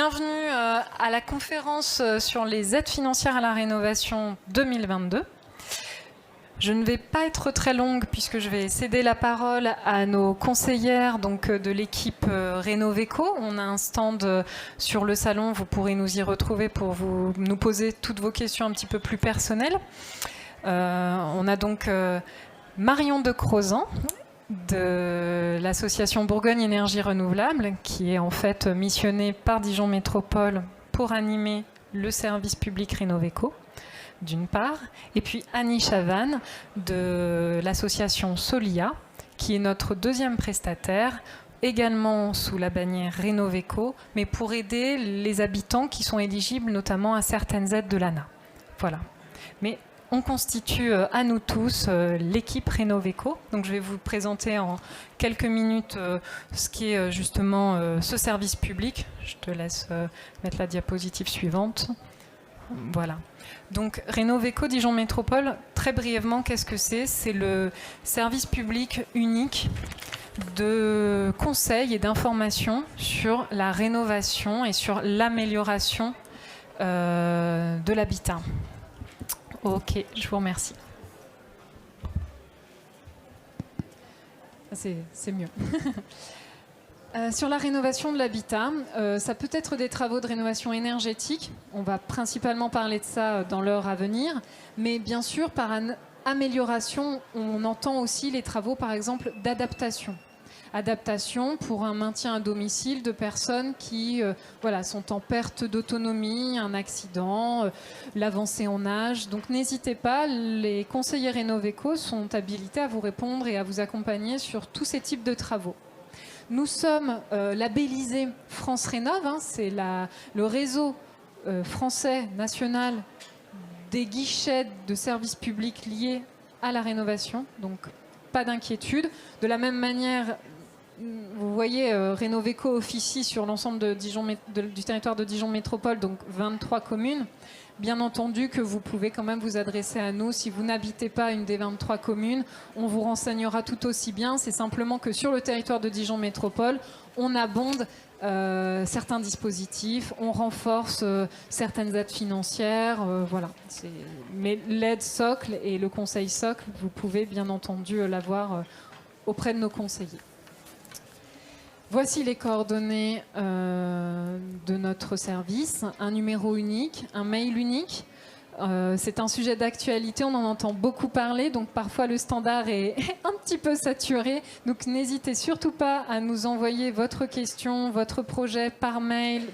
Bienvenue à la conférence sur les aides financières à la rénovation 2022. Je ne vais pas être très longue puisque je vais céder la parole à nos conseillères de l'équipe Rénovéco. On a un stand sur le salon, vous pourrez nous y retrouver pour nous poser toutes vos questions un petit peu plus personnelles. On a donc Marion de Crozan de l'association Bourgogne Énergie Renouvelable, qui est en fait missionnée par Dijon Métropole pour animer le service public Rénovéco, d'une part, et puis Annie Chavannes de l'association Solia, qui est notre deuxième prestataire, également sous la bannière Rénovéco, mais pour aider les habitants qui sont éligibles notamment à certaines aides de l'ANA. Voilà. Mais on constitue à nous tous l'équipe Rénovéco. Donc je vais vous présenter en quelques minutes ce qui est justement ce service public. Je te laisse mettre la diapositive suivante. Voilà. Donc Rénovéco Dijon Métropole, très brièvement, qu'est-ce que c'est ? C'est le service public unique de conseils et d'informations sur la rénovation et sur l'amélioration de l'habitat. Ok, je vous remercie. C'est mieux. Sur la rénovation de l'habitat, ça peut être des travaux de rénovation énergétique. On va principalement parler de ça dans l'heure à venir. Mais bien sûr, par amélioration, on entend aussi les travaux, par exemple, d'adaptation. Adaptation pour un maintien à domicile de personnes qui sont en perte d'autonomie, un accident, l'avancée en âge. Donc n'hésitez pas, les conseillers Rénovéco sont habilités à vous répondre et à vous accompagner sur tous ces types de travaux. Nous sommes labellisés France Rénov', c'est le réseau français national des guichets de services publics liés à la rénovation. Donc pas d'inquiétude. De la même manière, vous voyez, Rénovéco officie sur l'ensemble du territoire de Dijon Métropole, donc 23 communes. Bien entendu que vous pouvez quand même vous adresser à nous si vous n'habitez pas une des 23 communes. On vous renseignera tout aussi bien. C'est simplement que sur le territoire de Dijon Métropole, on abonde certains dispositifs, on renforce certaines aides financières. Voilà. Mais l'aide socle et le conseil socle, vous pouvez bien entendu l'avoir auprès de nos conseillers. Voici les coordonnées de notre service. Un numéro unique, un mail unique. C'est un sujet d'actualité, on en entend beaucoup parler, donc parfois le standard est un petit peu saturé. Donc n'hésitez surtout pas à nous envoyer votre question, votre projet par mail.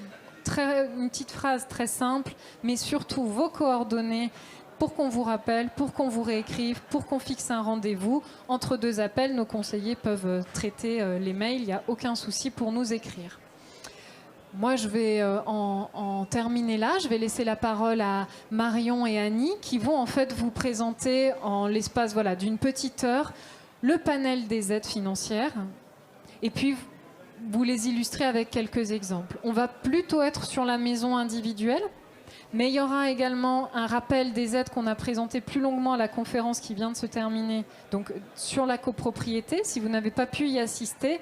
Une petite phrase très simple, mais surtout vos coordonnées, pour qu'on vous rappelle, pour qu'on vous réécrive, pour qu'on fixe un rendez-vous. Entre deux appels, nos conseillers peuvent traiter les mails. Il n'y a aucun souci pour nous écrire. Moi, je vais en terminer là. Je vais laisser la parole à Marion et Annie qui vont en fait vous présenter en l'espace d'une petite heure le panel des aides financières et puis vous les illustrer avec quelques exemples. On va plutôt être sur la maison individuelle. Mais il y aura également un rappel des aides qu'on a présenté plus longuement à la conférence qui vient de se terminer. Donc sur la copropriété, si vous n'avez pas pu y assister,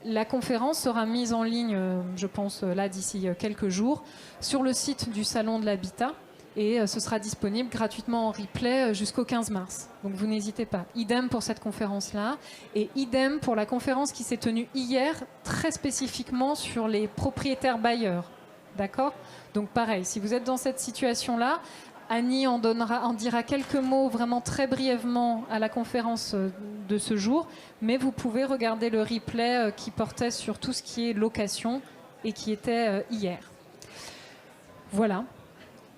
la conférence sera mise en ligne, je pense, là d'ici quelques jours, sur le site du Salon de l'Habitat. Et ce sera disponible gratuitement en replay jusqu'au 15 mars. Donc vous n'hésitez pas. Idem pour cette conférence-là. Et idem pour la conférence qui s'est tenue hier, très spécifiquement sur les propriétaires bailleurs. D'accord ? Donc pareil, si vous êtes dans cette situation-là, Annie en dira quelques mots vraiment très brièvement à la conférence de ce jour, mais vous pouvez regarder le replay qui portait sur tout ce qui est location et qui était hier. Voilà.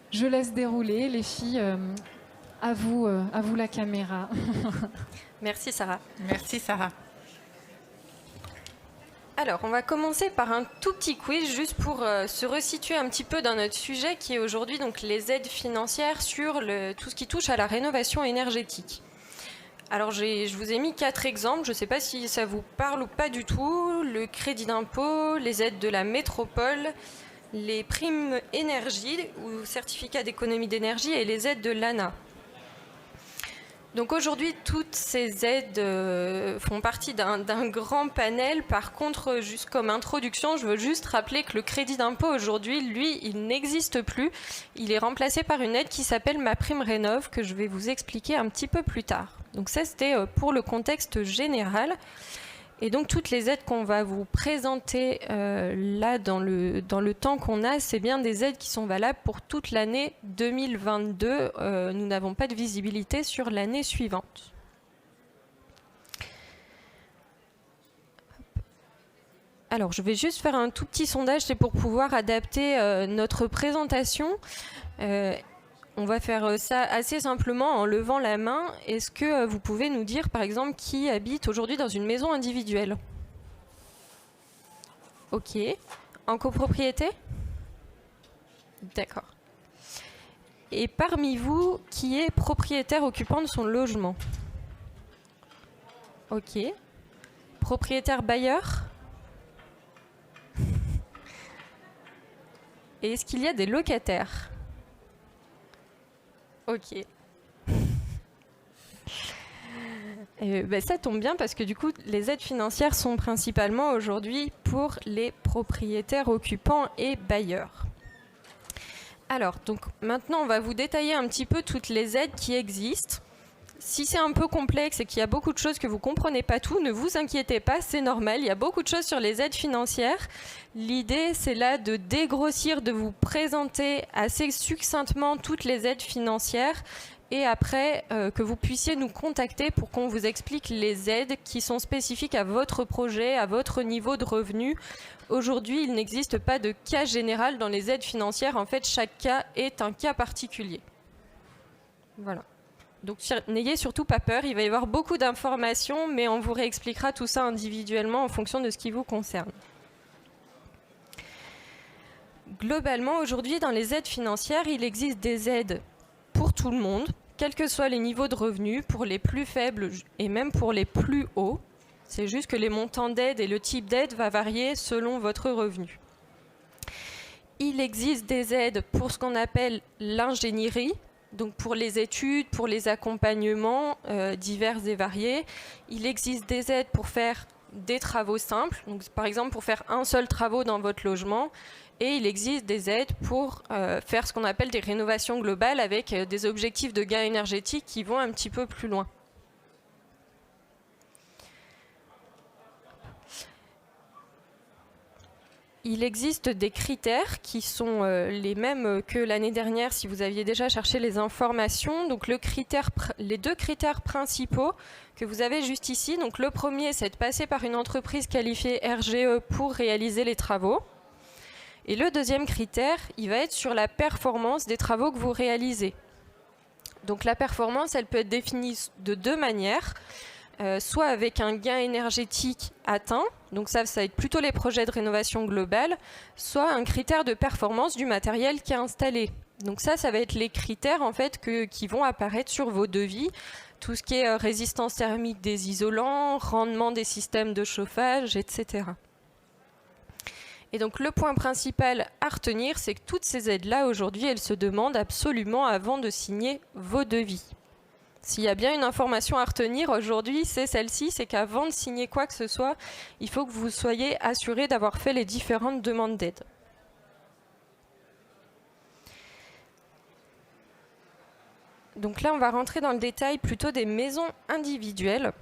Je laisse dérouler, les filles. À vous la caméra. Merci Sarah. Merci Sarah. Alors, on va commencer par un tout petit quiz juste pour se resituer un petit peu dans notre sujet qui est aujourd'hui donc les aides financières sur tout ce qui touche à la rénovation énergétique. Alors, je vous ai mis 4 exemples. Je ne sais pas si ça vous parle ou pas du tout. Le crédit d'impôt, les aides de la métropole, les primes énergie ou certificats d'économie d'énergie et les aides de l'ANA. Donc aujourd'hui, toutes ces aides font partie d'un grand panel. Par contre, juste comme introduction, je veux juste rappeler que le crédit d'impôt aujourd'hui, lui, il n'existe plus. Il est remplacé par une aide qui s'appelle MaPrimeRénov', que je vais vous expliquer un petit peu plus tard. Donc ça, c'était pour le contexte général. Et donc toutes les aides qu'on va vous présenter là dans le temps qu'on a, c'est bien des aides qui sont valables pour toute l'année 2022. Nous n'avons pas de visibilité sur l'année suivante. Alors je vais juste faire un tout petit sondage, c'est pour pouvoir adapter notre présentation. On va faire ça assez simplement en levant la main. Est-ce que vous pouvez nous dire, par exemple, qui habite aujourd'hui dans une maison individuelle? Ok. En copropriété? D'accord. Et parmi vous, qui est propriétaire occupant de son logement? Ok. Propriétaire bailleur? Et est-ce qu'il y a des locataires? Ok. Ça tombe bien parce que du coup, les aides financières sont principalement aujourd'hui pour les propriétaires occupants et bailleurs. Alors, donc maintenant, on va vous détailler un petit peu toutes les aides qui existent. Si c'est un peu complexe et qu'il y a beaucoup de choses que vous ne comprenez pas tout, ne vous inquiétez pas, c'est normal. Il y a beaucoup de choses sur les aides financières. L'idée, c'est là de dégrossir, de vous présenter assez succinctement toutes les aides financières et après que vous puissiez nous contacter pour qu'on vous explique les aides qui sont spécifiques à votre projet, à votre niveau de revenu. Aujourd'hui, il n'existe pas de cas général dans les aides financières. En fait, chaque cas est un cas particulier. Voilà. Donc n'ayez surtout pas peur, il va y avoir beaucoup d'informations, mais on vous réexpliquera tout ça individuellement en fonction de ce qui vous concerne. Globalement, aujourd'hui, dans les aides financières, il existe des aides pour tout le monde, quels que soient les niveaux de revenus, pour les plus faibles et même pour les plus hauts. C'est juste que les montants d'aide et le type d'aide va varier selon votre revenu. Il existe des aides pour ce qu'on appelle l'ingénierie, donc pour les études, pour les accompagnements divers et variés. Il existe des aides pour faire des travaux simples, donc par exemple pour faire un seul travaux dans votre logement. Et il existe des aides pour faire ce qu'on appelle des rénovations globales avec des objectifs de gain énergétique qui vont un petit peu plus loin. Il existe des critères qui sont les mêmes que l'année dernière si vous aviez déjà cherché les informations. Donc les deux critères principaux que vous avez juste ici. Donc le premier, c'est de passer par une entreprise qualifiée RGE pour réaliser les travaux. Et le deuxième critère, il va être sur la performance des travaux que vous réalisez. Donc la performance, elle peut être définie de deux manières. Soit avec un gain énergétique atteint, donc ça va être plutôt les projets de rénovation globale, soit un critère de performance du matériel qui est installé. Donc ça va être les critères en fait qui vont apparaître sur vos devis, tout ce qui est résistance thermique des isolants, rendement des systèmes de chauffage, etc. Et donc le point principal à retenir, c'est que toutes ces aides-là aujourd'hui, elles se demandent absolument avant de signer vos devis. S'il y a bien une information à retenir aujourd'hui, c'est celle-ci, c'est qu'avant de signer quoi que ce soit, il faut que vous soyez assuré d'avoir fait les différentes demandes d'aide. Donc là, on va rentrer dans le détail plutôt des maisons individuelles.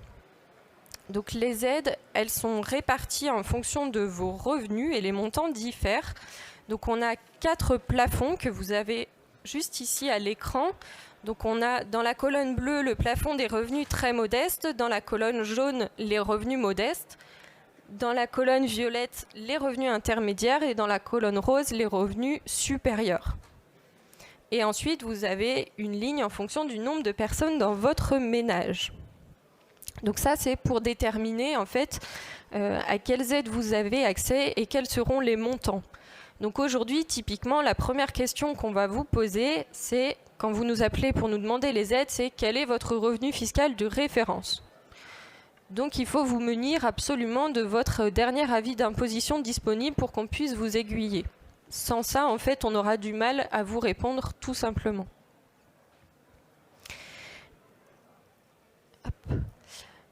Donc les aides, elles sont réparties en fonction de vos revenus et les montants diffèrent. Donc on a 4 plafonds que vous avez juste ici à l'écran. Donc on a dans la colonne bleue le plafond des revenus très modestes, dans la colonne jaune les revenus modestes, dans la colonne violette les revenus intermédiaires et dans la colonne rose les revenus supérieurs. Et ensuite vous avez une ligne en fonction du nombre de personnes dans votre ménage. Donc ça c'est pour déterminer en fait à quelles aides vous avez accès et quels seront les montants. Donc aujourd'hui typiquement la première question qu'on va vous poser c'est quand vous nous appelez pour nous demander les aides, c'est quel est votre revenu fiscal de référence. Donc il faut vous munir absolument de votre dernier avis d'imposition disponible pour qu'on puisse vous aiguiller. Sans ça, en fait, on aura du mal à vous répondre tout simplement.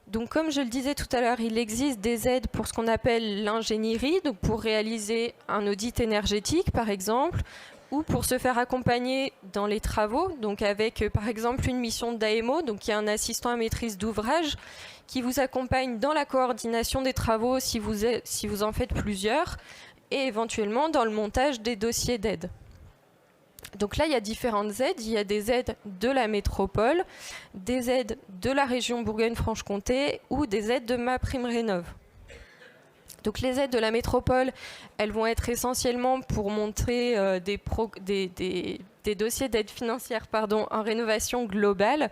Donc, comme je le disais tout à l'heure, il existe des aides pour ce qu'on appelle l'ingénierie, donc pour réaliser un audit énergétique, par exemple, ou pour se faire accompagner dans les travaux, donc avec, par exemple, une mission d'AMO, donc qui est un assistant à maîtrise d'ouvrage, qui vous accompagne dans la coordination des travaux si vous en faites plusieurs, et éventuellement dans le montage des dossiers d'aide. Donc là, il y a différentes aides. Il y a des aides de la métropole, des aides de la région Bourgogne-Franche-Comté ou des aides de MaPrimeRénov'. Donc les aides de la métropole, elles vont être essentiellement pour montrer des dossiers d'aide financière en rénovation globale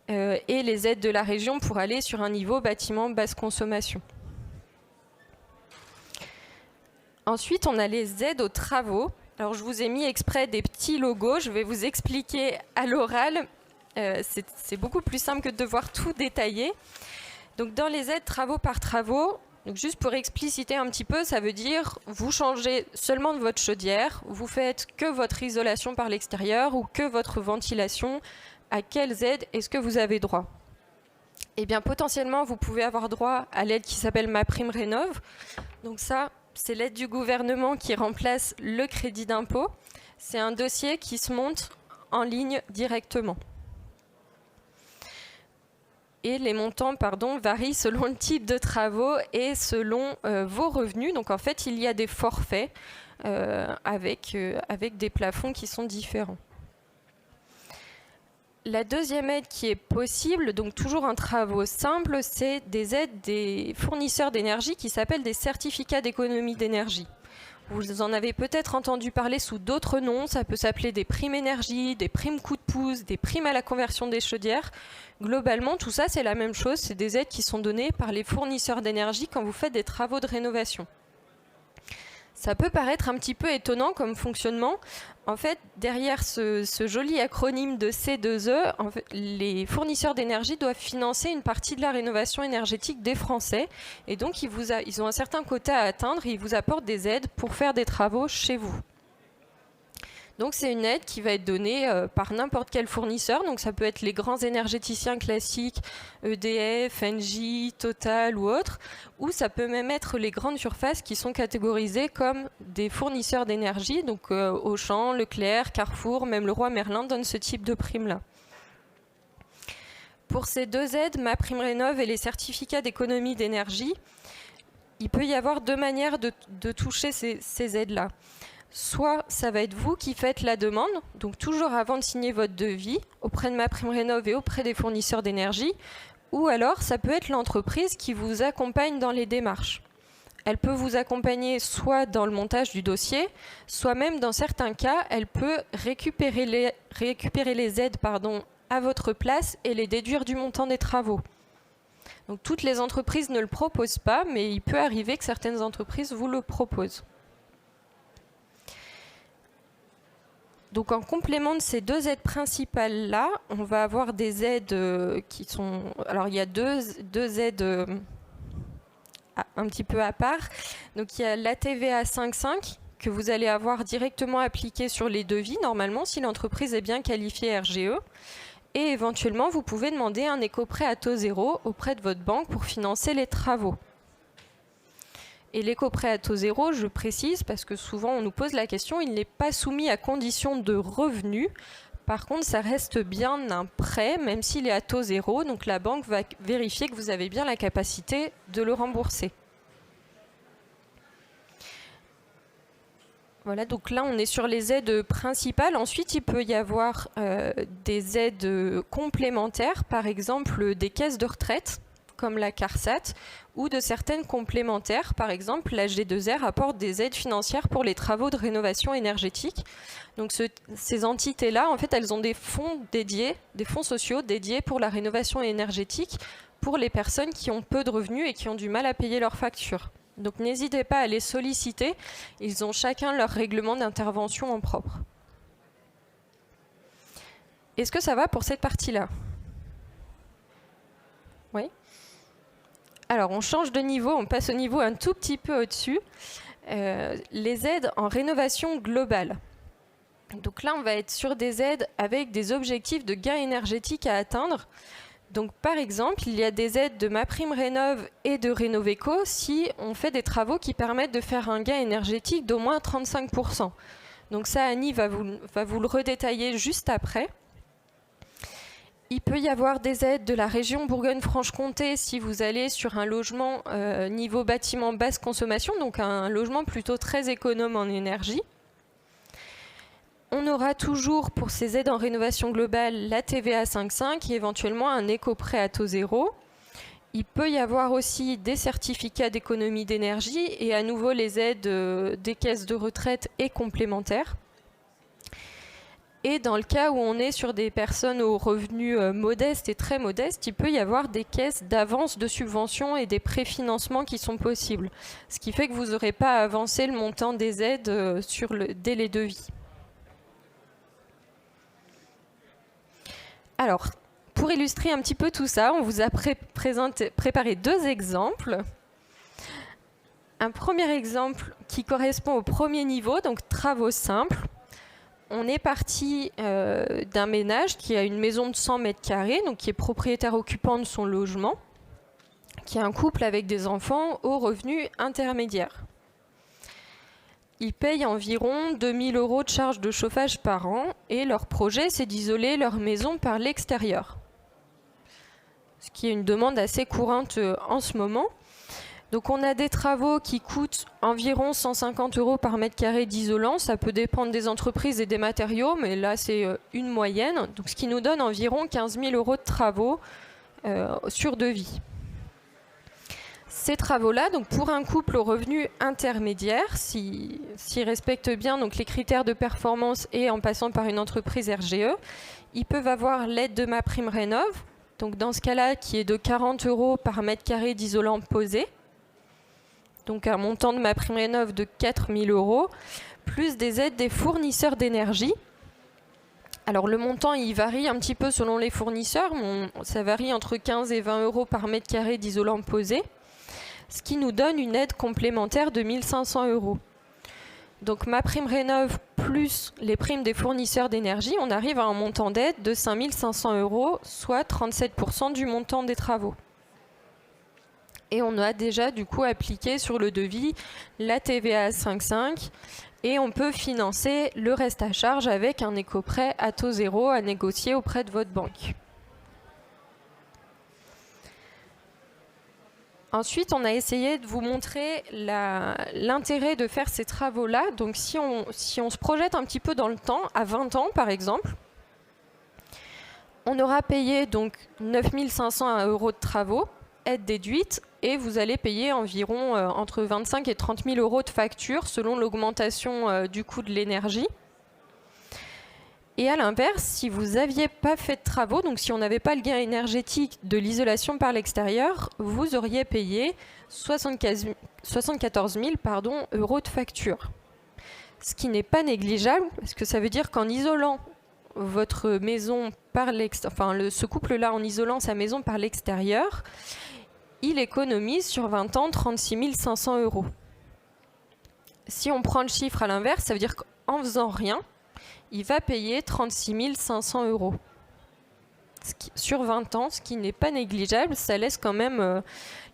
et les aides de la région pour aller sur un niveau bâtiment basse consommation. Ensuite, on a les aides aux travaux. Alors, je vous ai mis exprès des petits logos. Je vais vous expliquer à l'oral. C'est beaucoup plus simple que de devoir tout détailler. Donc, dans les aides travaux par travaux, donc juste pour expliciter un petit peu, ça veut dire vous changez seulement de votre chaudière, vous faites que votre isolation par l'extérieur ou que votre ventilation. À quelles aides est-ce que vous avez droit ? Eh bien, potentiellement, vous pouvez avoir droit à l'aide qui s'appelle MaPrimeRénov'. Donc ça, c'est l'aide du gouvernement qui remplace le crédit d'impôt. C'est un dossier qui se monte en ligne directement. Et les montants varient selon le type de travaux et selon vos revenus. Donc en fait, il y a des forfaits avec des plafonds qui sont différents. La deuxième aide qui est possible, donc toujours un travaux simple, c'est des aides des fournisseurs d'énergie qui s'appellent des certificats d'économie d'énergie. Vous en avez peut-être entendu parler sous d'autres noms, ça peut s'appeler des primes énergie, des primes coup de pouce, des primes à la conversion des chaudières. Globalement, tout ça, c'est la même chose, c'est des aides qui sont données par les fournisseurs d'énergie quand vous faites des travaux de rénovation. Ça peut paraître un petit peu étonnant comme fonctionnement. En fait, derrière ce joli acronyme de C2E, en fait, les fournisseurs d'énergie doivent financer une partie de la rénovation énergétique des Français. Et donc, ils ont un certain quota à atteindre et ils vous apportent des aides pour faire des travaux chez vous. Donc, c'est une aide qui va être donnée par n'importe quel fournisseur. Donc, ça peut être les grands énergéticiens classiques, EDF, Engie, Total ou autres. Ou ça peut même être les grandes surfaces qui sont catégorisées comme des fournisseurs d'énergie. Donc, Auchan, Leclerc, Carrefour, même Leroy Merlin donnent ce type de prime-là. Pour ces deux aides, MaPrimeRénov' et les certificats d'économie d'énergie, il peut y avoir deux manières de toucher ces aides-là. Soit ça va être vous qui faites la demande, donc toujours avant de signer votre devis auprès de MaPrimeRénov' et auprès des fournisseurs d'énergie, ou alors ça peut être l'entreprise qui vous accompagne dans les démarches. Elle peut vous accompagner soit dans le montage du dossier, soit même dans certains cas, elle peut récupérer les aides à votre place et les déduire du montant des travaux. Donc toutes les entreprises ne le proposent pas, mais il peut arriver que certaines entreprises vous le proposent. Donc en complément de ces deux aides principales-là, on va avoir des aides qui sont... Alors il y a deux aides un petit peu à part. Donc il y a la TVA 5.5 que vous allez avoir directement appliquée sur les devis, normalement, si l'entreprise est bien qualifiée RGE. Et éventuellement, vous pouvez demander un éco-prêt à taux zéro auprès de votre banque pour financer les travaux. Et l'éco-prêt à taux zéro, je précise, parce que souvent on nous pose la question, il n'est pas soumis à condition de revenu. Par contre, ça reste bien un prêt, même s'il est à taux zéro. Donc la banque va vérifier que vous avez bien la capacité de le rembourser. Voilà, donc là on est sur les aides principales. Ensuite, il peut y avoir des aides complémentaires, par exemple des caisses de retraite, comme la CARSAT, ou de certaines complémentaires. Par exemple, la G2R apporte des aides financières pour les travaux de rénovation énergétique. Donc ces entités-là, en fait, elles ont des fonds dédiés, des fonds sociaux dédiés pour la rénovation énergétique pour les personnes qui ont peu de revenus et qui ont du mal à payer leurs factures. Donc n'hésitez pas à les solliciter. Ils ont chacun leur règlement d'intervention en propre. Est-ce que ça va pour cette partie-là ? Oui ? Alors, on change de niveau, on passe au niveau un tout petit peu au-dessus. Les aides en rénovation globale. Donc là, on va être sur des aides avec des objectifs de gain énergétique à atteindre. Donc, par exemple, il y a des aides de MaPrimeRénov' et de Rénovéco si on fait des travaux qui permettent de faire un gain énergétique d'au moins 35%. Donc ça, Annie va vous le redétailler juste après. Il peut y avoir des aides de la région Bourgogne-Franche-Comté si vous allez sur un logement niveau bâtiment basse consommation, donc un logement plutôt très économe en énergie. On aura toujours pour ces aides en rénovation globale la TVA 5,5 et éventuellement un éco-prêt à taux zéro. Il peut y avoir aussi des certificats d'économie d'énergie et à nouveau les aides des caisses de retraite et complémentaires. Et dans le cas où on est sur des personnes aux revenus modestes et très modestes, il peut y avoir des caisses d'avance de subventions et des préfinancements qui sont possibles. Ce qui fait que vous n'aurez pas à avancer le montant des aides dès les devis. Alors, pour illustrer un petit peu tout ça, on vous a préparé 2 exemples. Un premier exemple qui correspond au premier niveau, donc travaux simples. On est parti d'un ménage qui a une maison de 100 mètres carrés, donc qui est propriétaire occupant de son logement, qui est un couple avec des enfants aux revenus intermédiaires. Ils payent environ 2 000 € de charges de chauffage par an et leur projet, c'est d'isoler leur maison par l'extérieur. Ce qui est une demande assez courante en ce moment. Donc on a des travaux qui coûtent environ 150 € par mètre carré d'isolant. Ça peut dépendre des entreprises et des matériaux, mais là c'est une moyenne. Donc, ce qui nous donne environ 15 000 € de travaux sur devis. Ces travaux-là, donc pour un couple au revenu intermédiaire, s'ils respectent bien donc les critères de performance et en passant par une entreprise RGE, ils peuvent avoir l'aide de MaPrimeRénov', donc dans ce cas-là qui est de 40 € par mètre carré d'isolant posé, donc un montant de MaPrimeRénov' de 4 000 €, plus des aides des fournisseurs d'énergie. Alors le montant il varie un petit peu selon les fournisseurs, ça varie entre 15 et 20 € par mètre carré d'isolant posé, ce qui nous donne une aide complémentaire de 1 500 €. Donc MaPrimeRénov' plus les primes des fournisseurs d'énergie, on arrive à un montant d'aide de 5 500 €, soit 37% du montant des travaux. Et on a déjà du coup appliqué sur le devis la TVA 5,5 et on peut financer le reste à charge avec un éco-prêt à taux zéro à négocier auprès de votre banque. Ensuite, on a essayé de vous montrer l'intérêt de faire ces travaux-là. Donc, si on se projette un petit peu dans le temps, à 20 ans par exemple, on aura payé donc 9 500 € de travaux, aide déduite, et vous allez payer environ entre 25 et 30 000 € de factures selon l'augmentation du coût de l'énergie. Et à l'inverse, si vous n'aviez pas fait de travaux, donc si on n'avait pas le gain énergétique de l'isolation par l'extérieur, vous auriez payé 74 000 € de facture. Ce qui n'est pas négligeable, parce que ça veut dire qu'en isolant votre maison par l'extérieur, ce couple-là en isolant sa maison par l'extérieur, il économise sur 20 ans 36 500 €. Si on prend le chiffre à l'inverse, ça veut dire qu'en faisant rien, il va payer 36 500 € sur 20 ans, ce qui n'est pas négligeable. Ça laisse quand même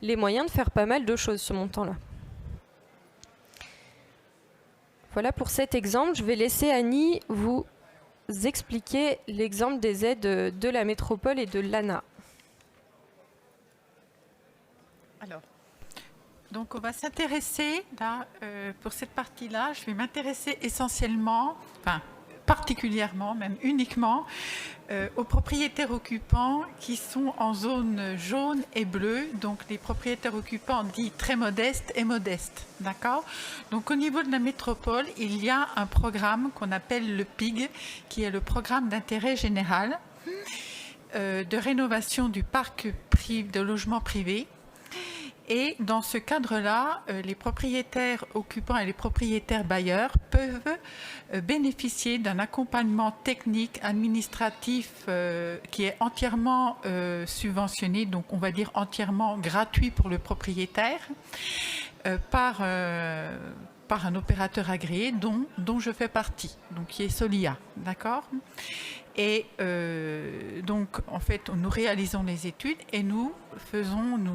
les moyens de faire pas mal de choses, ce montant-là. Voilà pour cet exemple. Je vais laisser Annie vous expliquer l'exemple des aides de la métropole et de l'ANA. Alors, donc on va s'intéresser, là, pour cette partie-là, je vais m'intéresser essentiellement, particulièrement, même uniquement, aux propriétaires occupants qui sont en zone jaune et bleue, donc les propriétaires occupants dits très modestes et modestes, d'accord? Donc au niveau de la métropole, il y a un programme qu'on appelle le PIG, qui est le programme d'intérêt général de rénovation du parc de logements privés. Et dans ce cadre-là, les propriétaires occupants et les propriétaires bailleurs peuvent bénéficier d'un accompagnement technique, administratif qui est entièrement subventionné, donc on va dire entièrement gratuit pour le propriétaire, par un opérateur agréé dont je fais partie, donc qui est Solia, d'accord ? Et donc, en fait, nous réalisons les études et nous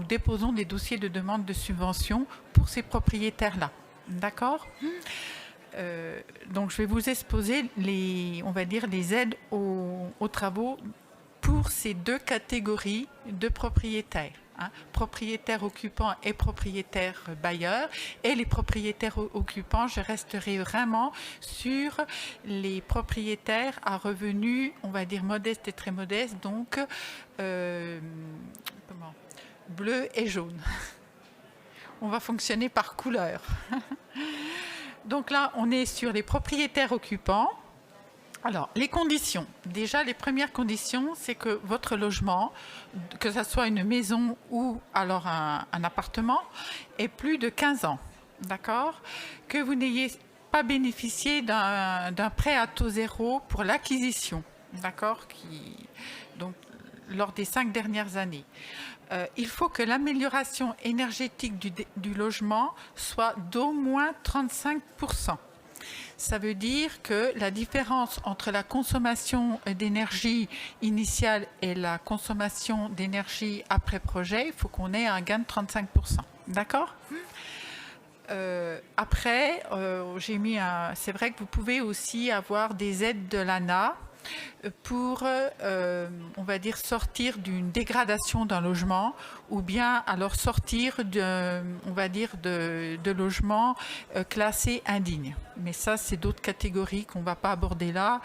déposons des dossiers de demande de subvention pour ces propriétaires-là. D'accord ? Donc, je vais vous exposer on va dire, les aides aux travaux pour ces deux catégories de propriétaires. Propriétaires occupants et propriétaires bailleurs. Et les propriétaires occupants, je resterai vraiment sur les propriétaires à revenus, on va dire modestes et très modestes, donc bleu et jaune. On va fonctionner par couleur. Donc là, on est sur les propriétaires occupants. Alors, les conditions. Déjà, les premières conditions, c'est que votre logement, que ce soit une maison ou alors un appartement, ait plus de 15 ans. D'accord ? Que vous n'ayez pas bénéficié d'un prêt à taux zéro pour l'acquisition. D'accord ? Donc, lors des 5 dernières années. Il faut que l'amélioration énergétique du logement soit d'au moins 35%. Ça veut dire que la différence entre la consommation d'énergie initiale et la consommation d'énergie après projet, il faut qu'on ait un gain de 35%. D'accord ? Après, j'ai mis c'est vrai que vous pouvez aussi avoir des aides de l'ANA pour, on va dire, sortir d'une dégradation d'un logement ou bien alors sortir on va dire, de logements classés indignes. Mais ça, c'est d'autres catégories qu'on ne va pas aborder là,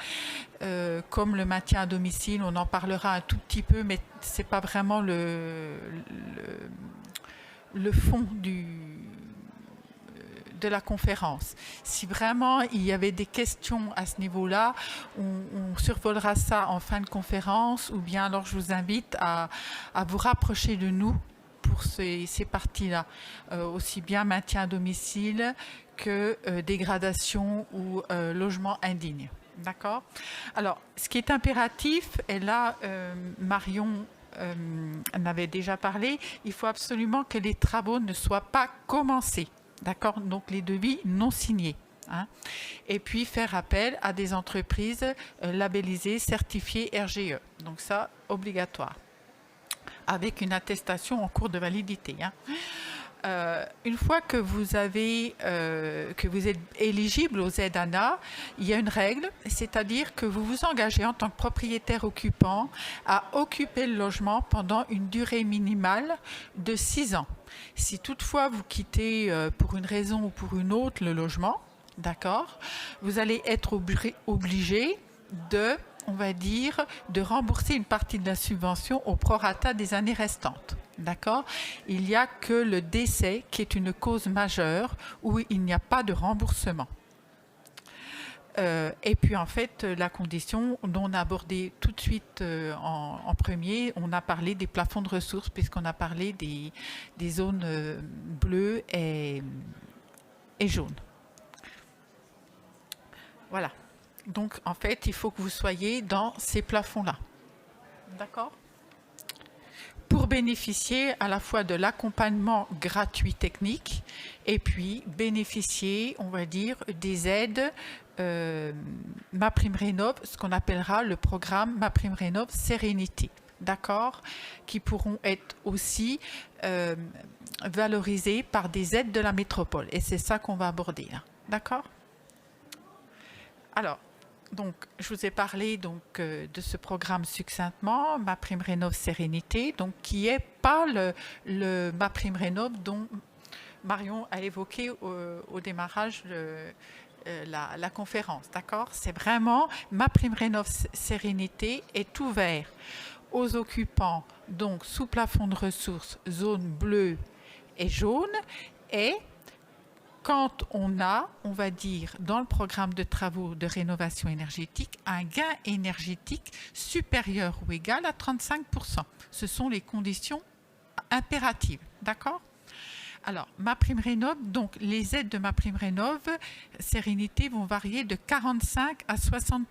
comme le maintien à domicile, on en parlera un tout petit peu, mais ce n'est pas vraiment le fond de la conférence. Si vraiment il y avait des questions à ce niveau-là, on survolera ça en fin de conférence, ou bien alors je vous invite à vous rapprocher de nous pour ces parties-là, aussi bien maintien à domicile que dégradation ou logement indigne. D'accord ? Alors, ce qui est impératif, et là, Marion en avait déjà parlé, il faut absolument que les travaux ne soient pas commencés. D'accord ? Donc, les devis non signés. Et puis, faire appel à des entreprises labellisées, certifiées RGE. Donc, ça, obligatoire. Avec une attestation en cours de validité. Une fois que vous êtes éligible aux aides ANA, il y a une règle, c'est-à-dire que vous vous engagez en tant que propriétaire occupant à occuper le logement pendant une durée minimale de 6 ans. Si toutefois vous quittez pour une raison ou pour une autre le logement, d'accord, vous allez être obligé on va dire, de rembourser une partie de la subvention au prorata des années restantes. D'accord ? Il n'y a que le décès qui est une cause majeure où il n'y a pas de remboursement. Et puis en fait, la condition dont on a abordé tout de suite en premier, on a parlé des plafonds de ressources puisqu'on a parlé des zones bleues et jaunes. Voilà. Donc, en fait, il faut que vous soyez dans ces plafonds-là. D'accord ? Pour bénéficier à la fois de l'accompagnement gratuit technique et puis bénéficier, on va dire, des aides MaPrimeRénov', ce qu'on appellera le programme MaPrimeRénov' Sérénité. D'accord ? Qui pourront être aussi valorisés par des aides de la métropole. Et c'est ça qu'on va aborder là. D'accord ? Alors, donc, je vous ai parlé donc, de ce programme succinctement, MaPrimeRénov' Sérénité, donc, qui n'est pas le MaPrimeRénov' dont Marion a évoqué au démarrage la conférence. D'accord ? C'est vraiment MaPrimeRénov' Sérénité est ouvert aux occupants, donc sous plafond de ressources, zone bleue et jaune, et quand on a, on va dire, dans le programme de travaux de rénovation énergétique, un gain énergétique supérieur ou égal à 35%. Ce sont les conditions impératives. D'accord ? Alors, MaPrimeRénov', donc les aides de MaPrimeRénov' Sérénité vont varier de 45 à 60%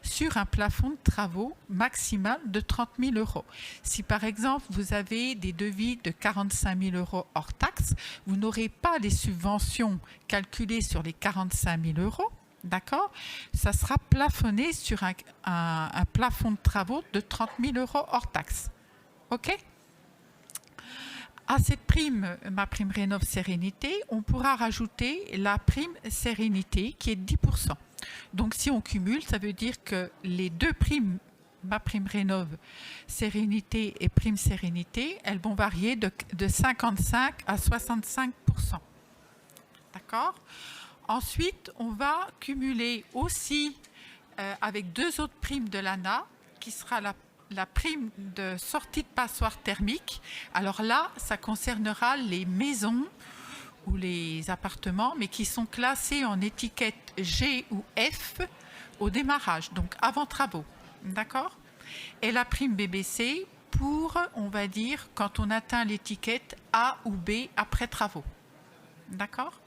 sur un plafond de travaux maximal de 30 000 €. Si par exemple vous avez des devis de 45 000 € hors taxes, vous n'aurez pas les subventions calculées sur les 45 000 €, D'accord? Ça sera plafonné sur un plafond de travaux de 30 000 € hors taxe. OK? À cette prime, ma prime Rénov Sérénité, on pourra rajouter la prime Sérénité qui est de 10%. Donc si on cumule, ça veut dire que les deux primes, ma prime Rénov Sérénité et prime Sérénité, elles vont varier de 55 à 65%. D'accord? Ensuite, on va cumuler aussi avec deux autres primes de l'ANA, qui sera la prime de sortie de passoire thermique. Alors là, ça concernera les maisons ou les appartements, mais qui sont classés en étiquette G ou F au démarrage, donc avant travaux. D'accord? Et la prime BBC pour, on va dire, quand on atteint l'étiquette A ou B après travaux. D'accord?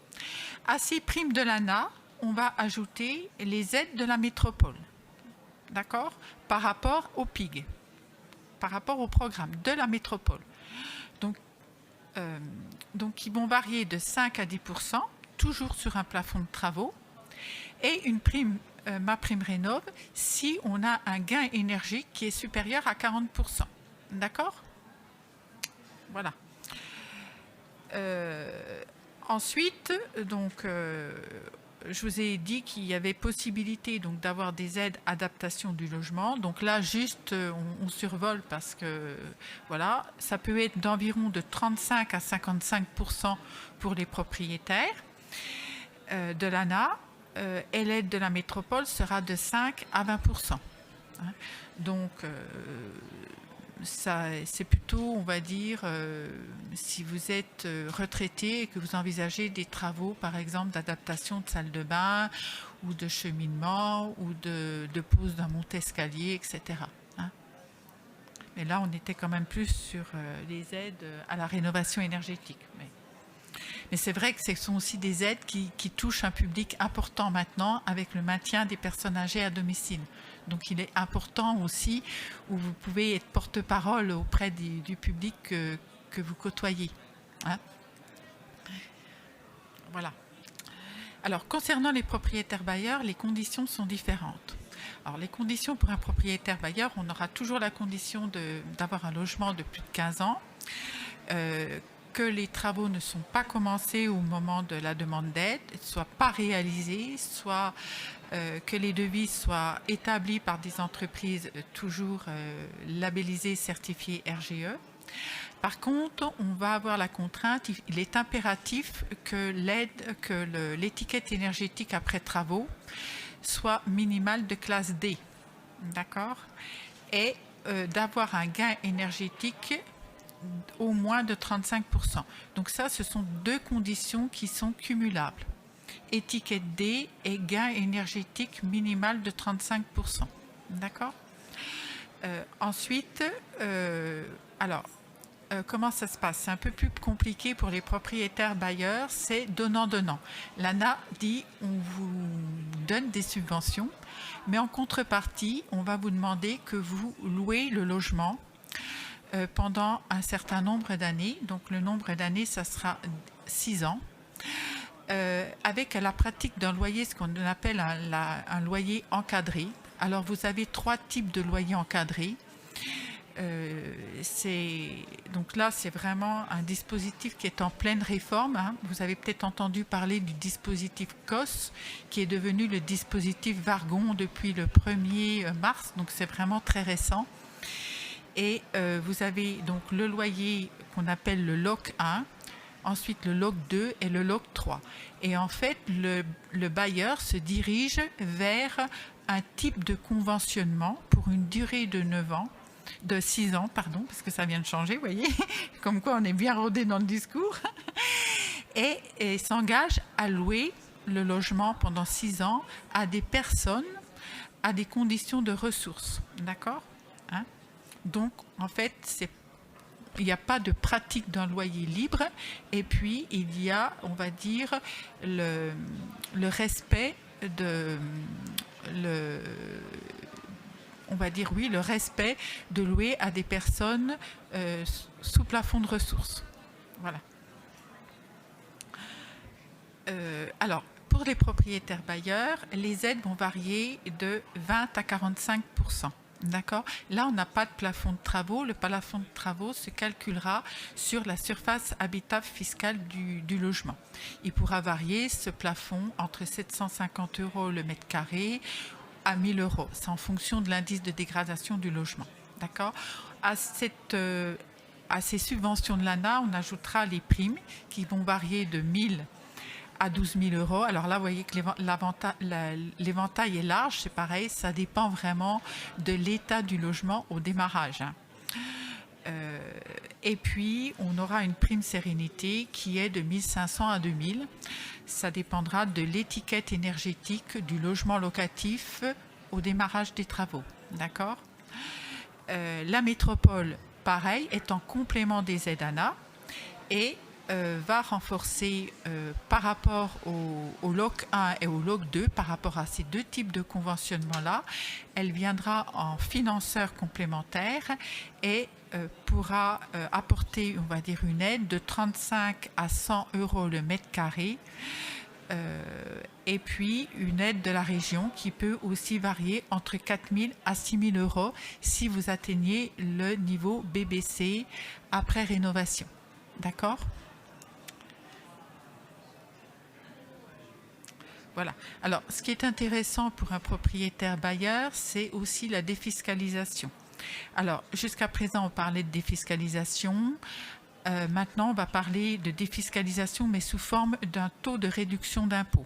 À ces primes de l'ANA, on va ajouter les aides de la métropole. D'accord? Par rapport au PIG, par rapport au programme de la métropole. Donc ils vont varier de 5 à 10%, toujours sur un plafond de travaux, et une prime, ma prime Rénov, si on a un gain énergique qui est supérieur à 40%. D'accord? Voilà. Ensuite, donc, je vous ai dit qu'il y avait possibilité donc d'avoir des aides adaptation du logement. Donc là, juste, on survole parce que voilà, ça peut être d'environ de 35 à 55% pour les propriétaires de l'ANA, et l'aide de la métropole sera de 5 à 20%. Donc ça, c'est plutôt, on va dire, si vous êtes retraité et que vous envisagez des travaux, par exemple, d'adaptation de salle de bain ou de cheminement ou de pose d'un monte-escalier, etc. Mais là, on était quand même plus sur les aides à la rénovation énergétique. Mais c'est vrai que ce sont aussi des aides qui touchent un public important maintenant avec le maintien des personnes âgées à domicile. Donc il est important aussi où vous pouvez être porte-parole auprès du public que vous côtoyez. Voilà. Alors concernant les propriétaires bailleurs, les conditions sont différentes. Alors les conditions pour un propriétaire bailleur, on aura toujours la condition d'avoir un logement de plus de 15 ans, que les travaux ne sont pas commencés au moment de la demande d'aide, ne soient pas réalisés, soit que les devis soient établis par des entreprises toujours labellisées, certifiées RGE. Par contre, on va avoir la contrainte, il est impératif que l'étiquette énergétique après travaux soit minimale de classe D, d'accord, et d'avoir un gain énergétique au moins de 35%. Donc ça, ce sont deux conditions qui sont cumulables. Étiquette D et gain énergétique minimal de 35%. D'accord? Ensuite, comment ça se passe? C'est un peu plus compliqué pour les propriétaires bailleurs, c'est donnant-donnant. L'ANA dit on vous donne des subventions, mais en contrepartie, on va vous demander que vous louez le logement pendant un certain nombre d'années. Donc le nombre d'années, ça sera 6 ans. Avec la pratique d'un loyer, ce qu'on appelle un loyer encadré. Alors vous avez 3 types de loyers encadrés. Donc là, c'est vraiment un dispositif qui est en pleine réforme. Vous avez peut-être entendu parler du dispositif COS, qui est devenu le dispositif Wargon depuis le 1er mars. Donc c'est vraiment très récent. Et vous avez donc le loyer qu'on appelle le LOC 1, ensuite le LOC 2 et le LOC 3. Et en fait, le bailleur se dirige vers un type de conventionnement pour une durée de 6 ans, parce que ça vient de changer, vous voyez, comme quoi on est bien rodé dans le discours, et s'engage à louer le logement pendant 6 ans à des personnes à des conditions de ressources, d'accord ? Donc, en fait, il n'y a pas de pratique d'un loyer libre, et puis il y a, on va dire, le respect le respect de louer à des personnes sous plafond de ressources. Voilà. Alors, pour pour les propriétaires bailleurs, les aides vont varier de 20 à 45%. D'accord. Là, on n'a pas de plafond de travaux. Le plafond de travaux se calculera sur la surface habitable fiscale du logement. Il pourra varier ce plafond entre 750 € le mètre carré à 1 000 €. C'est en fonction de l'indice de dégradation du logement. D'accord. À ces subventions de l'ANA, on ajoutera les primes qui vont varier de 1 000 à 12 000 €. Alors là, vous voyez que l'éventail est large, c'est pareil, ça dépend vraiment de l'état du logement au démarrage. Et puis, on aura une prime sérénité qui est de 1 500 à 2 000. Ça dépendra de l'étiquette énergétique du logement locatif au démarrage des travaux. D'accord. La métropole, pareil, est en complément des aides ANA et va renforcer par rapport au LOC 1 et au LOC 2, par rapport à ces deux types de conventionnement-là, elle viendra en financeur complémentaire et pourra apporter, on va dire, une aide de 35 à 100 € le mètre carré, et puis une aide de la région qui peut aussi varier entre 4 000 à 6 000 € si vous atteignez le niveau BBC après rénovation. D'accord ? Voilà. Alors, ce qui est intéressant pour un propriétaire bailleur, c'est aussi la défiscalisation. Alors, jusqu'à présent, on parlait de défiscalisation. Maintenant, on va parler de défiscalisation, mais sous forme d'un taux de réduction d'impôt.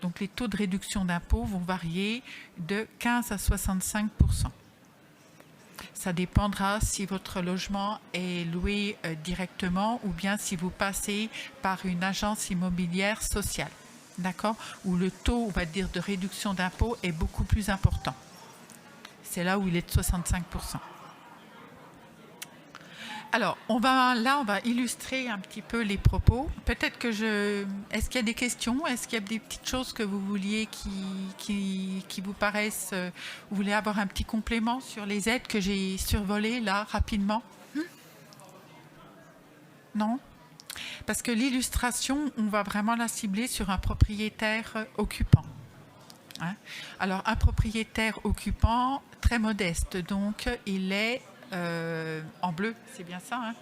Donc, les taux de réduction d'impôt vont varier de 15 à 65%. Ça dépendra si votre logement est loué directement ou bien si vous passez par une agence immobilière sociale. D'accord, où le taux, on va dire, de réduction d'impôt est beaucoup plus important. C'est là où il est de 65%. Alors, on va illustrer un petit peu les propos. Peut-être que est-ce qu'il y a des questions? Est-ce qu'il y a des petites choses que vous vouliez qui vous paraissent... vous voulez avoir un petit complément sur les aides que j'ai survolées là, rapidement? Non? Parce que l'illustration, on va vraiment la cibler sur un propriétaire occupant. Hein? Alors, un propriétaire occupant très modeste, donc il est en bleu, c'est bien ça, hein?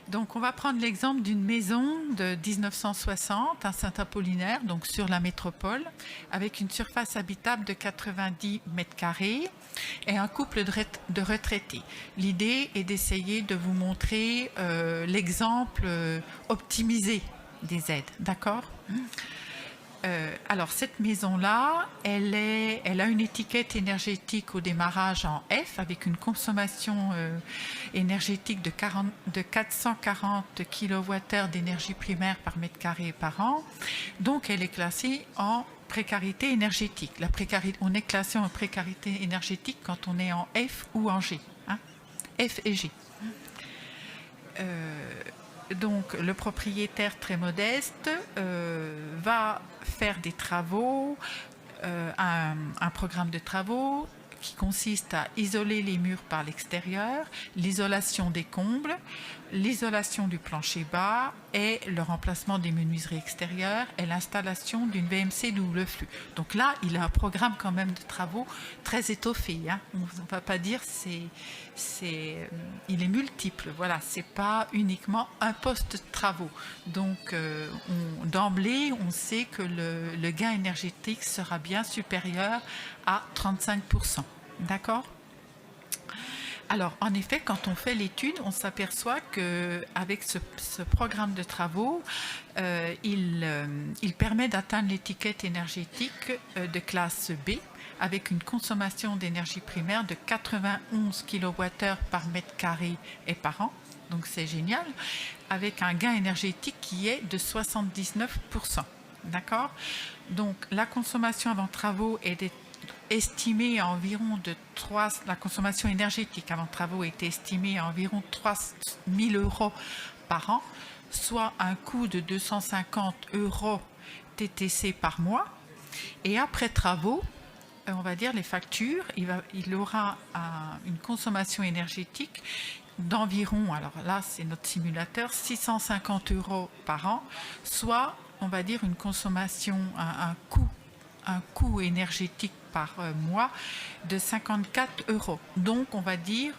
Donc, on va prendre l'exemple d'une maison de 1960 à Saint-Apollinaire, donc sur la métropole, avec une surface habitable de 90 mètres carrés et un couple de retraités. L'idée est d'essayer de vous montrer l'exemple optimisé des aides, d'accord ? Alors, cette maison-là, elle a une étiquette énergétique au démarrage en F avec une consommation énergétique de 440 kWh d'énergie primaire par mètre carré et par an. Donc, elle est classée en précarité énergétique. On est classé en précarité énergétique quand on est en F ou en G. Hein, F et G. Donc, le propriétaire très modeste va faire des travaux, un programme de travaux qui consiste à isoler les murs par l'extérieur, l'isolation des combles, l'isolation du plancher bas et le remplacement des menuiseries extérieures et l'installation d'une VMC double flux. Donc là, il a un programme quand même de travaux très étoffé. Hein. On ne va pas dire il est multiple. Voilà, c'est pas uniquement un poste de travaux. Donc d'emblée, on sait que le gain énergétique sera bien supérieur à 35%. D'accord ? Alors, en effet, quand on fait l'étude, on s'aperçoit qu'avec ce programme de travaux, il permet d'atteindre l'étiquette énergétique de classe B avec une consommation d'énergie primaire de 91 kWh par mètre carré et par an. Donc, c'est génial, avec un gain énergétique qui est de 79%. D'accord ? Donc, la consommation avant travaux est estimée à environ la consommation énergétique avant travaux était estimée à environ 3 000 € par an, soit un coût de 250 € TTC par mois. Et après travaux, on va dire les factures, il aura une consommation énergétique d'environ, alors là c'est notre simulateur, 650 € par an, soit on va dire, une consommation, un coût énergétique par mois de 54 €. Donc, on va dire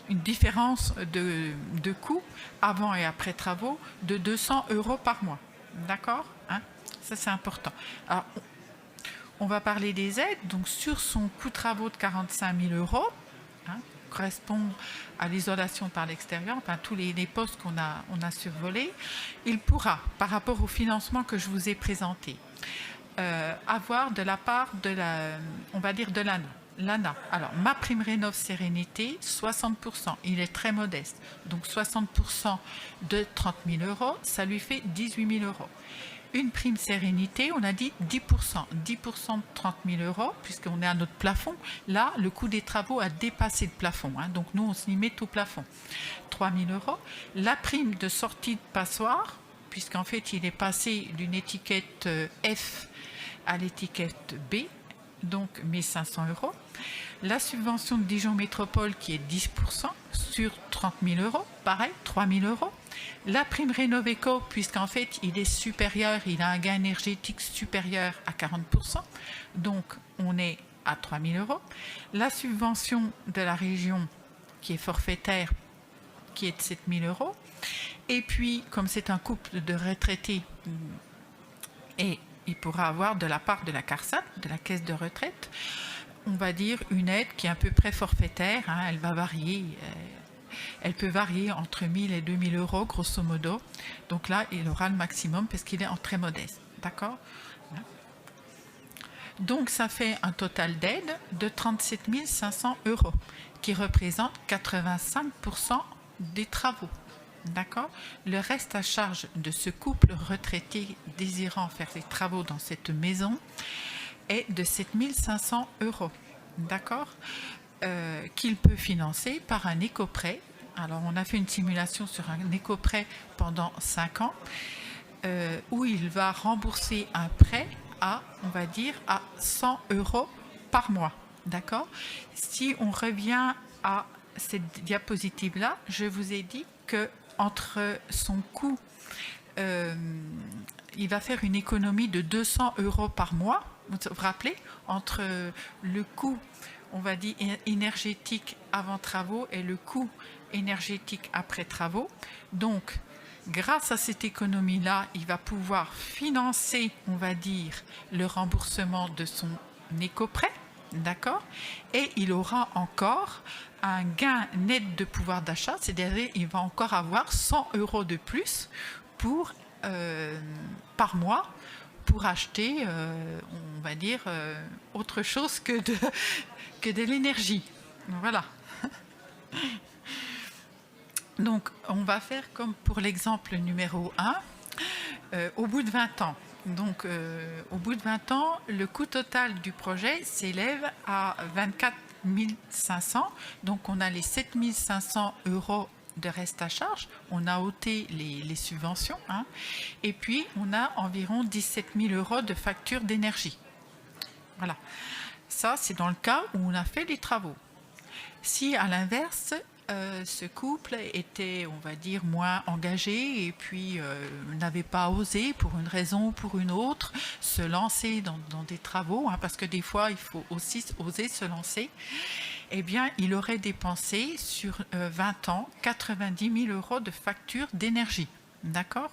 une différence de coût avant et après travaux de 200 € par mois. D'accord, hein? Ça, c'est important. Alors, on va parler des aides. Donc, sur son coût travaux de 45 000 €, hein, correspond à l'isolation par l'extérieur, enfin tous les postes qu'on a survolés, il pourra, par rapport au financement que je vous ai présenté, avoir de la part de on va dire de l'ANA. Alors, ma prime rénov sérénité, 60%. Il est très modeste. Donc, 60% de 30 000 €, ça lui fait 18 000 €. Une prime sérénité, on a dit 10%. 10% de 30 000 €, puisqu'on est à notre plafond. Là, le coût des travaux a dépassé le plafond. Hein, donc, nous, on se limite au plafond. 3 000 €. La prime de sortie de passoire, puisqu'en fait, il est passé d'une étiquette F à l'étiquette B, donc 1 500 €. La subvention de Dijon Métropole qui est 10% sur 30 000 €, pareil, 3 000 €. La prime Rénovéco, puisqu'en fait il est supérieur, il a un gain énergétique supérieur à 40%, donc on est à 3 000 €. La subvention de la région qui est forfaitaire, qui est de 7 000 €. Et puis, comme c'est un couple de retraités, et il pourra avoir de la part de la CARSAT, de la caisse de retraite, on va dire une aide qui est à peu près forfaitaire. Hein, elle va varier. Elle peut varier entre 1 000 et 2 000 € grosso modo. Donc là, il aura le maximum parce qu'il est en très modeste. D'accord ? Donc ça fait un total d'aide de 37 500 € qui représente 85% des travaux. D'accord ? Le reste à charge de ce couple retraité désirant faire des travaux dans cette maison est de 7 500 €. D'accord ? Qu'il peut financer par un éco-prêt. Alors, on a fait une simulation sur un éco-prêt pendant 5 ans où il va rembourser un prêt à, on va dire, à 100 € par mois. D'accord ? Si on revient à cette diapositive-là, je vous ai dit que entre son coût, il va faire une économie de 200 € par mois. Vous vous rappelez, entre le coût, on va dire, énergétique avant travaux et le coût énergétique après travaux. Donc, grâce à cette économie-là, il va pouvoir financer, on va dire, le remboursement de son éco-prêt, d'accord ? Et il aura encore un gain net de pouvoir d'achat, c'est-à-dire il va encore avoir 100 € de plus par mois pour acheter, on va dire, autre chose que de l'énergie. Voilà. Donc, on va faire comme pour l'exemple numéro 1, au bout de 20 ans. Donc, au bout de 20 ans, le coût total du projet s'élève à 24 500. Donc, on a les 7 500 € de reste à charge. On a ôté les subventions. Hein, et puis, on a environ 17 000 € de facture d'énergie. Voilà. Ça, c'est dans le cas où on a fait les travaux. Si, à l'inverse, ce couple était, on va dire, moins engagé et puis n'avait pas osé, pour une raison ou pour une autre, se lancer dans des travaux, hein, parce que des fois, il faut aussi oser se lancer, eh bien, il aurait dépensé sur 20 ans 90 000 € de facture d'énergie. D'accord ?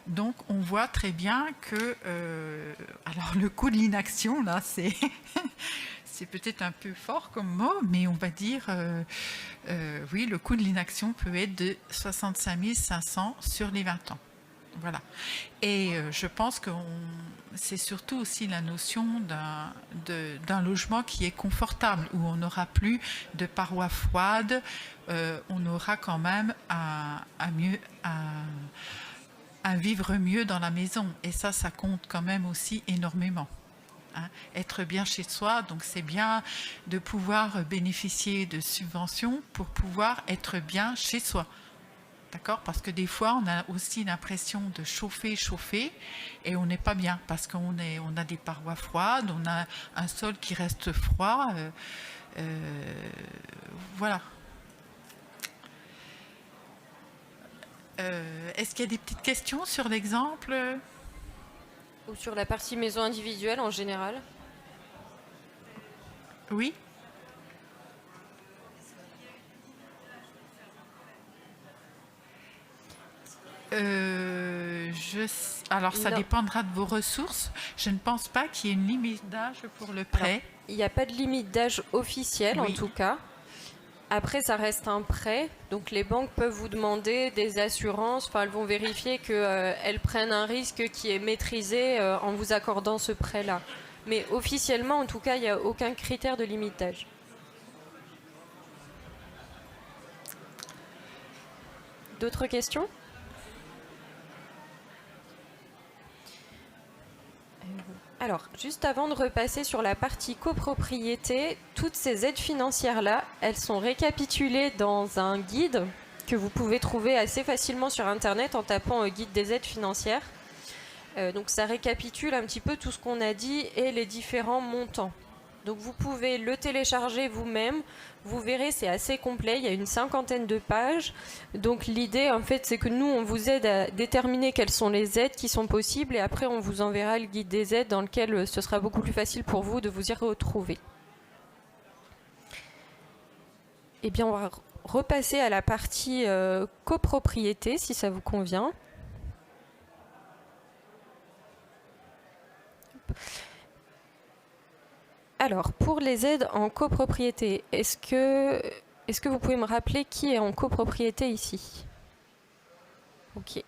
Donc, on voit très bien que alors le coût de l'inaction, là, c'est c'est peut-être un peu fort comme mot, mais on va dire, oui, le coût de l'inaction peut être de 65 500 sur les 20 ans. Voilà. Et je pense que c'est surtout aussi la notion d'un logement qui est confortable, où on n'aura plus de parois froides, on aura quand même un vivre mieux dans la maison. Et ça compte quand même aussi énormément. Hein, être bien chez soi, donc c'est bien de pouvoir bénéficier de subventions pour pouvoir être bien chez soi. D'accord ? Parce que des fois, on a aussi l'impression de chauffer et on n'est pas bien parce qu'on a des parois froides, on a un sol qui reste froid. Voilà. Est-ce qu'il y a des petites questions sur l'exemple? Ou sur la partie maison individuelle en général? Oui. Alors, ça dépendra de vos ressources. Je ne pense pas qu'il y ait une limite d'âge pour le prêt. Alors, il n'y a pas de limite d'âge officielle, en tout cas. Après, ça reste un prêt. Donc, les banques peuvent vous demander des assurances. Enfin, elles vont vérifier qu'elles prennent un risque qui est maîtrisé en vous accordant ce prêt-là. Mais officiellement, en tout cas, il n'y a aucun critère de limite d'âge. D'autres questions ? Alors, juste avant de repasser sur la partie copropriété, toutes ces aides financières-là, elles sont récapitulées dans un guide que vous pouvez trouver assez facilement sur Internet en tapant guide des aides financières. Donc ça récapitule un petit peu tout ce qu'on a dit et les différents montants. Donc vous pouvez le télécharger vous-même. Vous verrez, c'est assez complet. Il y a une 50aine de pages. Donc l'idée, en fait, c'est que nous, on vous aide à déterminer quelles sont les aides qui sont possibles. Et après, on vous enverra le guide des aides dans lequel ce sera beaucoup plus facile pour vous de vous y retrouver. Eh bien, on va repasser à la partie copropriété, si ça vous convient. Alors, pour les aides en copropriété, est-ce que vous pouvez me rappeler qui est en copropriété ici? Ok.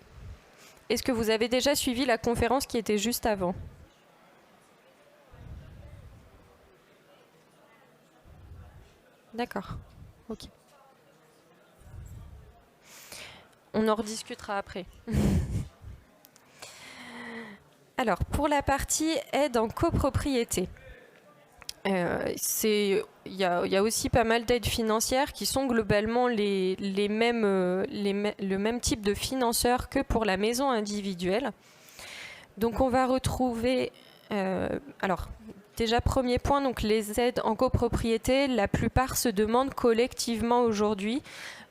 Est-ce que vous avez déjà suivi la conférence qui était juste avant? D'accord. Ok. On en rediscutera après. Alors, pour la partie aide en copropriété. Il y a aussi pas mal d'aides financières qui sont globalement le même type de financeurs que pour la maison individuelle. Donc on va retrouver, alors déjà premier point, donc les aides en copropriété, la plupart se demandent collectivement aujourd'hui.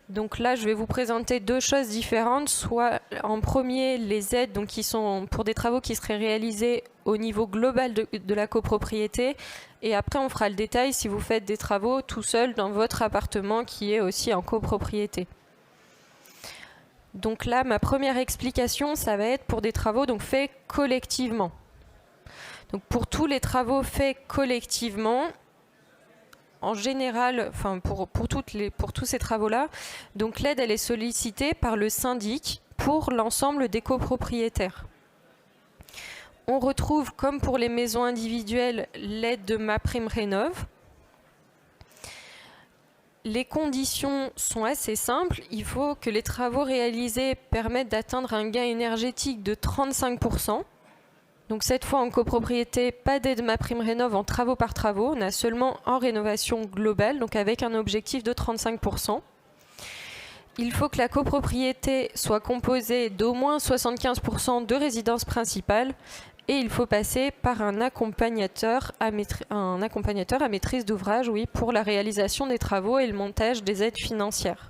Donc là, je vais vous présenter deux choses différentes. Soit en premier, les aides donc, qui sont pour des travaux qui seraient réalisés au niveau global de la copropriété. Et après, on fera le détail si vous faites des travaux tout seul dans votre appartement qui est aussi en copropriété. Donc là, ma première explication, ça va être pour des travaux donc, faits collectivement. Donc pour tous les travaux faits collectivement, en général, enfin pour tous ces travaux-là, donc l'aide elle est sollicitée par le syndic pour l'ensemble des copropriétaires. On retrouve, comme pour les maisons individuelles, l'aide de MaPrimeRénov'. Les conditions sont assez simples. Il faut que les travaux réalisés permettent d'atteindre un gain énergétique de 35%. Donc cette fois en copropriété, pas d'aide MaPrimeRénov' en travaux par travaux, on a seulement en rénovation globale, donc avec un objectif de 35%. Il faut que la copropriété soit composée d'au moins 75% de résidences principales et il faut passer par un accompagnateur à maîtrise d'ouvrage, oui, pour la réalisation des travaux et le montage des aides financières.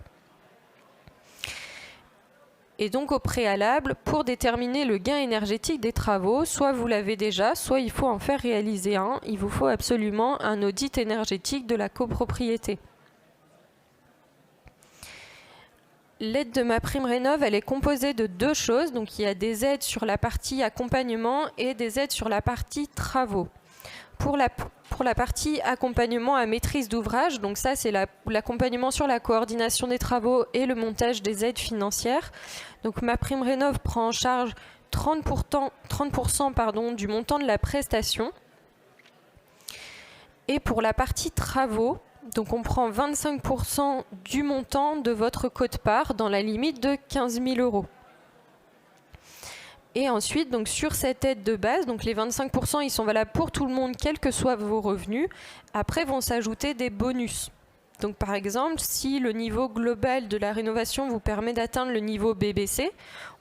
Et donc au préalable, pour déterminer le gain énergétique des travaux, soit vous l'avez déjà, soit il faut en faire réaliser un. Il vous faut absolument un audit énergétique de la copropriété. L'aide de MaPrimeRénov', elle est composée de deux choses. Donc il y a des aides sur la partie accompagnement et des aides sur la partie travaux. Pour la partie accompagnement à maîtrise d'ouvrage, donc ça c'est l'accompagnement sur la coordination des travaux et le montage des aides financières. Donc MaPrimeRénov' prend en charge 30% du montant de la prestation. Et pour la partie travaux, donc on prend 25% du montant de votre quote-part dans la limite de 15 000 €. Et ensuite, donc sur cette aide de base, donc les 25%, ils sont valables pour tout le monde, quels que soient vos revenus. Après, vont s'ajouter des bonus. Donc par exemple, si le niveau global de la rénovation vous permet d'atteindre le niveau BBC,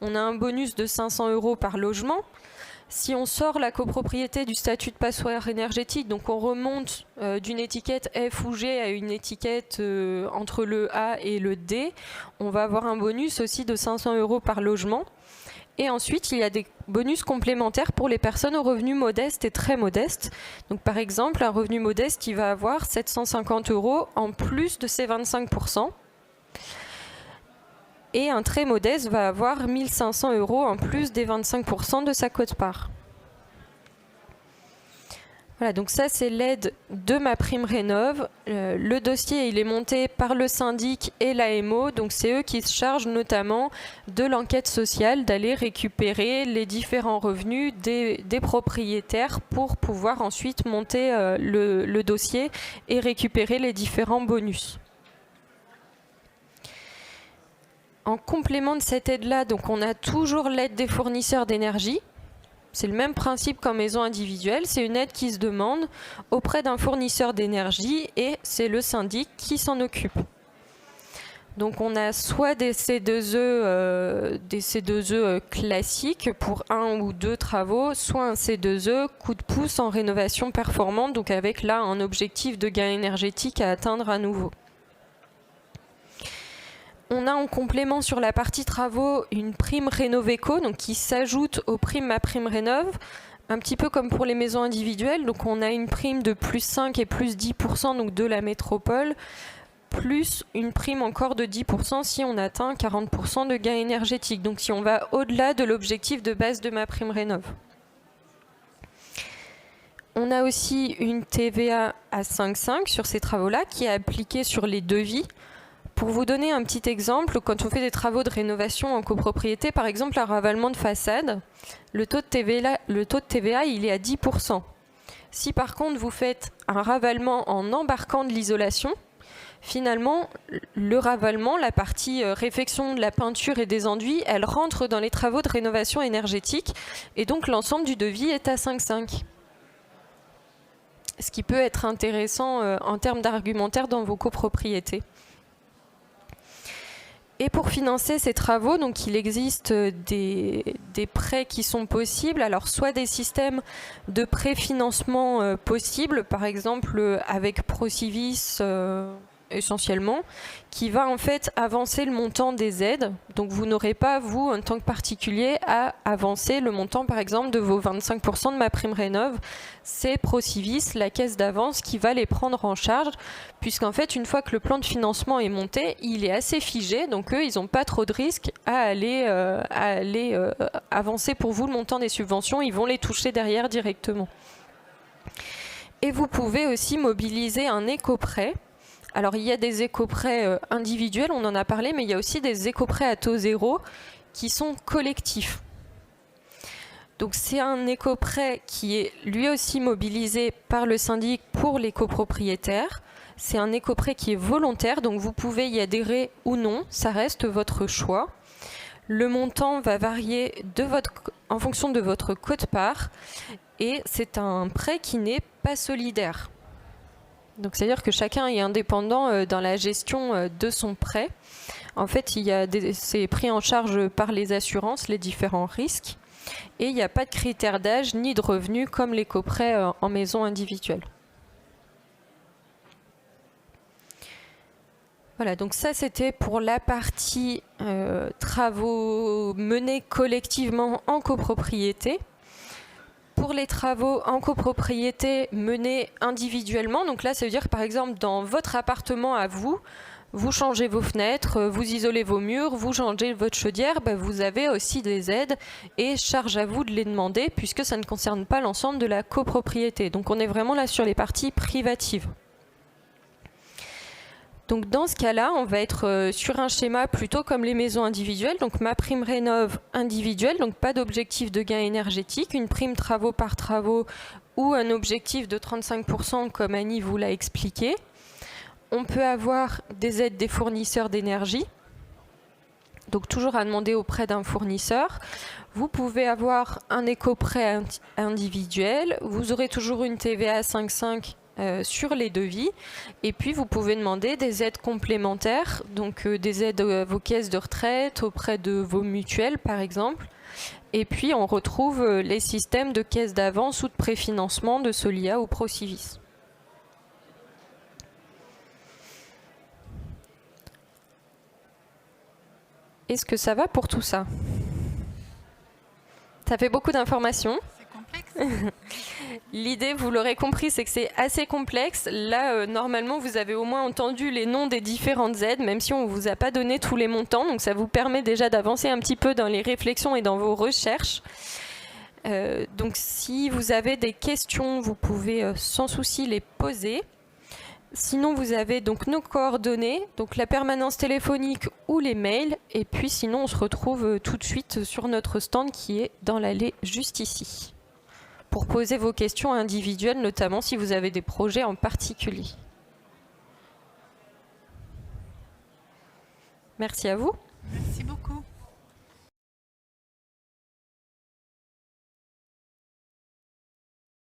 on a un bonus de 500 € par logement. Si on sort la copropriété du statut de passoire énergétique, donc on remonte d'une étiquette F ou G à une étiquette entre le A et le D, on va avoir un bonus aussi de 500 € par logement. Et ensuite, il y a des bonus complémentaires pour les personnes aux revenus modestes et très modestes. Donc par exemple, un revenu modeste, il va avoir 750 € en plus de ses 25%. Et un très modeste va avoir 1 500 € en plus des 25% de sa quote-part. Voilà, donc ça c'est l'aide de MaPrimeRénov'. Le dossier il est monté par le syndic et l'AMO, donc c'est eux qui se chargent notamment de l'enquête sociale, d'aller récupérer les différents revenus des propriétaires pour pouvoir ensuite monter le dossier et récupérer les différents bonus. En complément de cette aide-là, donc on a toujours l'aide des fournisseurs d'énergie. C'est le même principe qu'en maison individuelle. C'est une aide qui se demande auprès d'un fournisseur d'énergie et c'est le syndic qui s'en occupe. Donc on a soit des C2E classiques pour 1 ou 2 travaux, soit un C2E coup de pouce en rénovation performante, donc avec là un objectif de gain énergétique à atteindre à nouveau. On a en complément sur la partie travaux une prime Rénovéco, donc qui s'ajoute aux primes MaPrimeRénov', un petit peu comme pour les maisons individuelles. Donc on a une prime de plus 5 et plus 10% donc de la métropole, plus une prime encore de 10% si on atteint 40% de gain énergétique. Donc si on va au-delà de l'objectif de base de MaPrimeRénov'. On a aussi une TVA à 5,5 sur ces travaux-là qui est appliquée sur les devis. Pour vous donner un petit exemple, quand on fait des travaux de rénovation en copropriété, par exemple un ravalement de façade, le taux de TVA il est à 10%. Si par contre vous faites un ravalement en embarquant de l'isolation, finalement le ravalement, la partie réfection de la peinture et des enduits, elle rentre dans les travaux de rénovation énergétique et donc l'ensemble du devis est à 5,5. Ce qui peut être intéressant en termes d'argumentaire dans vos copropriétés. Et pour financer ces travaux, donc il existe des prêts qui sont possibles. Alors soit des systèmes de préfinancement possibles, par exemple avec Procivis essentiellement, qui va en fait avancer le montant des aides. Donc vous n'aurez pas, vous, en tant que particulier, à avancer le montant, par exemple, de vos 25% de MaPrimeRénov'. C'est Procivis, la caisse d'avance, qui va les prendre en charge, puisqu'en fait, une fois que le plan de financement est monté, il est assez figé, donc eux, ils n'ont pas trop de risques à aller avancer pour vous le montant des subventions, ils vont les toucher derrière directement. Et vous pouvez aussi mobiliser un éco-prêt. Alors il y a des éco-prêts individuels, on en a parlé, mais il y a aussi des éco-prêts à taux zéro qui sont collectifs. Donc c'est un éco-prêt qui est lui aussi mobilisé par le syndic pour les copropriétaires. C'est un éco-prêt qui est volontaire, donc vous pouvez y adhérer ou non, ça reste votre choix. Le montant va varier en fonction de votre quote-part et c'est un prêt qui n'est pas solidaire. Donc c'est-à-dire que chacun est indépendant dans la gestion de son prêt. En fait, c'est pris en charge par les assurances, les différents risques. Et il n'y a pas de critères d'âge ni de revenus comme les coprêts en maison individuelle. Voilà, donc ça c'était pour la partie travaux menés collectivement en copropriété. Pour les travaux en copropriété menés individuellement, donc là ça veut dire par exemple dans votre appartement à vous, vous changez vos fenêtres, vous isolez vos murs, vous changez votre chaudière, vous avez aussi des aides et charge à vous de les demander puisque ça ne concerne pas l'ensemble de la copropriété. Donc on est vraiment là sur les parties privatives. Donc dans ce cas-là, on va être sur un schéma plutôt comme les maisons individuelles, donc MaPrimeRénov' individuelle, donc pas d'objectif de gain énergétique, une prime travaux par travaux ou un objectif de 35% comme Annie vous l'a expliqué. On peut avoir des aides des fournisseurs d'énergie, donc toujours à demander auprès d'un fournisseur. Vous pouvez avoir un éco-prêt individuel, vous aurez toujours une TVA à 5,5 sur les devis. Et puis, vous pouvez demander des aides complémentaires, donc des aides à vos caisses de retraite, auprès de vos mutuelles, par exemple. Et puis, on retrouve les systèmes de caisse d'avance ou de préfinancement de Solia ou Procivis. Est-ce que ça va pour tout ça? Ça fait beaucoup d'informations. L'idée, vous l'aurez compris, c'est que c'est assez complexe. Là, normalement, vous avez au moins entendu les noms des différentes aides, même si on ne vous a pas donné tous les montants. Donc, ça vous permet déjà d'avancer un petit peu dans les réflexions et dans vos recherches. Donc, si vous avez des questions, vous pouvez sans souci les poser. Sinon, vous avez donc nos coordonnées, donc la permanence téléphonique ou les mails. Et puis, sinon, on se retrouve tout de suite sur notre stand qui est dans l'allée juste ici, pour poser vos questions individuelles, notamment si vous avez des projets en particulier. Merci à vous. Merci beaucoup.